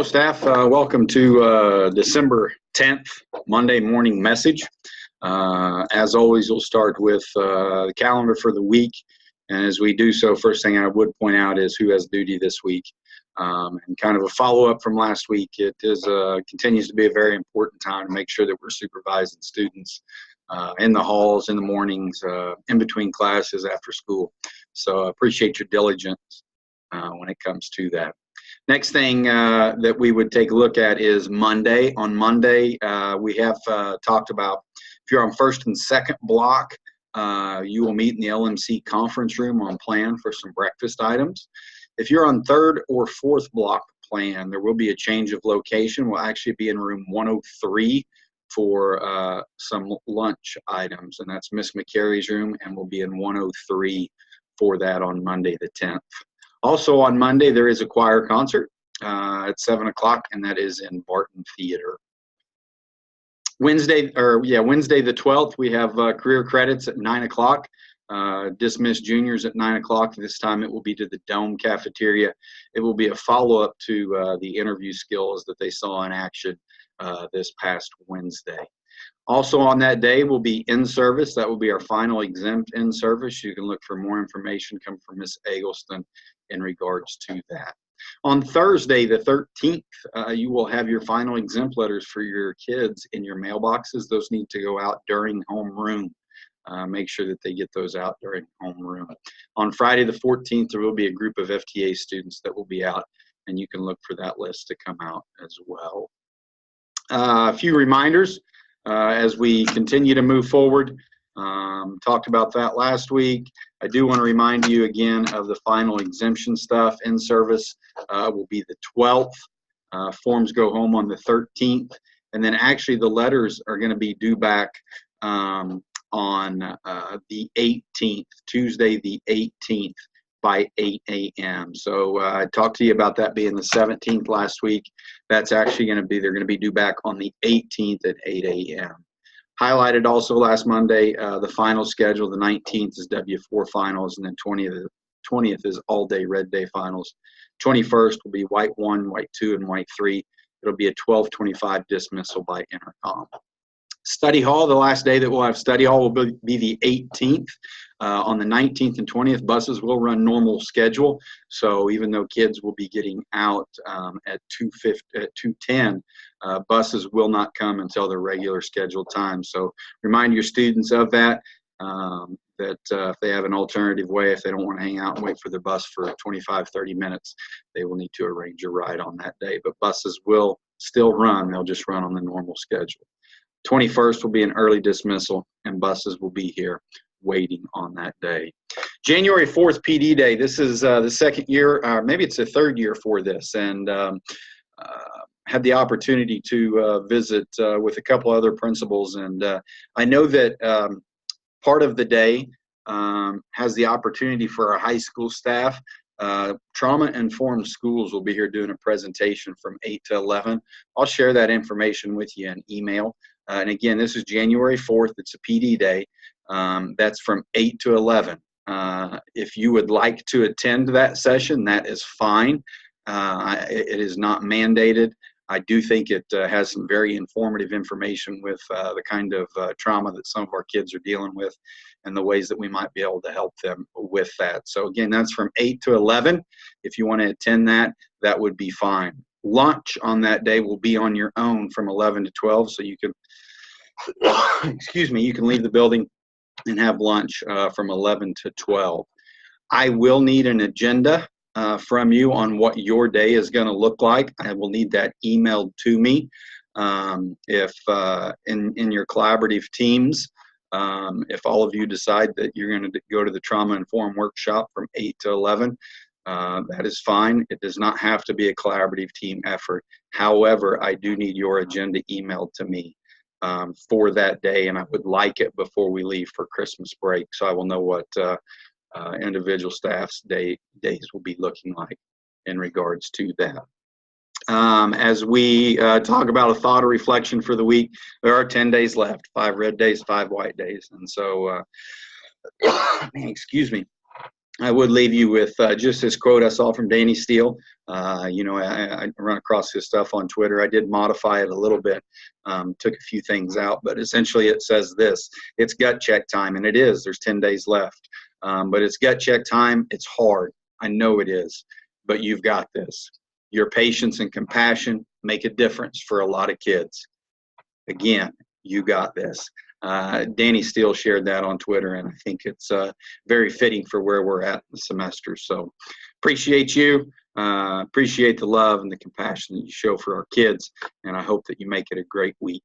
Hello, staff. Welcome to December 10th, Monday morning message. As always, we'll start with the calendar for the week. And as we do so, first thing I would point out is who has duty this week. And kind of a follow-up from last week, it is continues to be a very important time to make sure that we're supervising students in the halls, in the mornings, in between classes, after school. So I appreciate your diligence when it comes to that. Next thing that we would take a look at is Monday. On Monday, we have talked about if you're on first and second block, you will meet in the LMC conference room on plan for some breakfast items. If you're on third or fourth block plan, there will be a change of location. We'll actually be in room 103 for some lunch items, and that's Miss McCary's room, and we'll be in 103 for that on Monday the 10th. Also on Monday, there is a choir concert at 7 o'clock, and that is in Barton Theater. Wednesday the 12th, we have career credits at 9 o'clock. Dismissed juniors at 9 o'clock. This time it will be to the Dome Cafeteria. It will be a follow-up to the interview skills that they saw in action this past Wednesday. Also on that day will be in-service. That will be our final exempt in-service. You can look for more information, come from Ms. Eggleston in regards to that. On Thursday, the 13th, you will have your final exempt letters for your kids in your mailboxes. Those need to go out during homeroom. Make sure that they get those out during homeroom. On Friday, the 14th, there will be a group of FTA students that will be out, and you can look for that list to come out as well. A few reminders as we continue to move forward. Talked about that last week. I do want to remind you again of the final exemption stuff. In service will be the 12th. Forms go home on the 13th. And then actually the letters are going to be due back on the 18th, Tuesday the 18th by 8 a.m. So I talked to you about that being the 17th last week. That's actually going to be, they're going to be due back on the 18th at 8 a.m. Highlighted also last Monday, the final schedule. The 19th is W4 finals, and then 20th is all-day red day finals. 21st will be white 1, white 2, and white 3. It'll be a 12:25 dismissal by intercom. Study hall, the last day that we'll have study hall will be the 18th. On the 19th and 20th, buses will run normal schedule. So even though kids will be getting out at 2:10, buses will not come until their regular scheduled time. So remind your students of that, if they have an alternative way, if they don't want to hang out and wait for the bus for 25, 30 minutes, they will need to arrange a ride on that day. But buses will still run. They'll just run on the normal schedule. 21st will be an early dismissal, and buses will be here waiting on that day. January 4th, PD Day. This is the second year, maybe it's the third year for this, and had the opportunity to visit with a couple other principals, and I know that part of the day has the opportunity for our high school staff. Trauma-informed schools will be here doing a presentation from 8 to 11. I'll share that information with you in email. And again, this is January 4th. It's a PD day. That's from 8 to 11. If you would like to attend that session, that is fine. It is not mandated. I do think it has some very informative information with the kind of trauma that some of our kids are dealing with and the ways that we might be able to help them with that. So again, that's from 8 to 11. If you want to attend that, that would be fine. Lunch on that day will be on your own from 11 to 12, so you can, excuse me, you can leave the building and have lunch from 11 to 12. I will need an agenda from you on what your day is going to look like. I will need that emailed to me. If in your collaborative teams, if all of you decide that you're going to go to the Trauma Informed workshop from 8 to 11, that is fine. It does not have to be a collaborative team effort. However, I do need your agenda emailed to me for that day, and I would like it before we leave for Christmas break, so I will know what individual staff's days will be looking like in regards to that. As we talk about a thought or reflection for the week, there are 10 days left, 5 red days, 5 white days, and so excuse me. I would leave you with just this quote I saw from Danny Steele. I run across his stuff on Twitter. I did modify it a little bit, took a few things out, but essentially it says this: it's gut check time, and it is. There's 10 days left, but it's gut check time. It's hard. I know it is, but you've got this. Your patience and compassion make a difference for a lot of kids. Again, you got this. Danny Steele shared that on Twitter, and I think it's very fitting for where we're at in the semester. So appreciate you. Appreciate the love and the compassion that you show for our kids, and I hope that you make it a great week.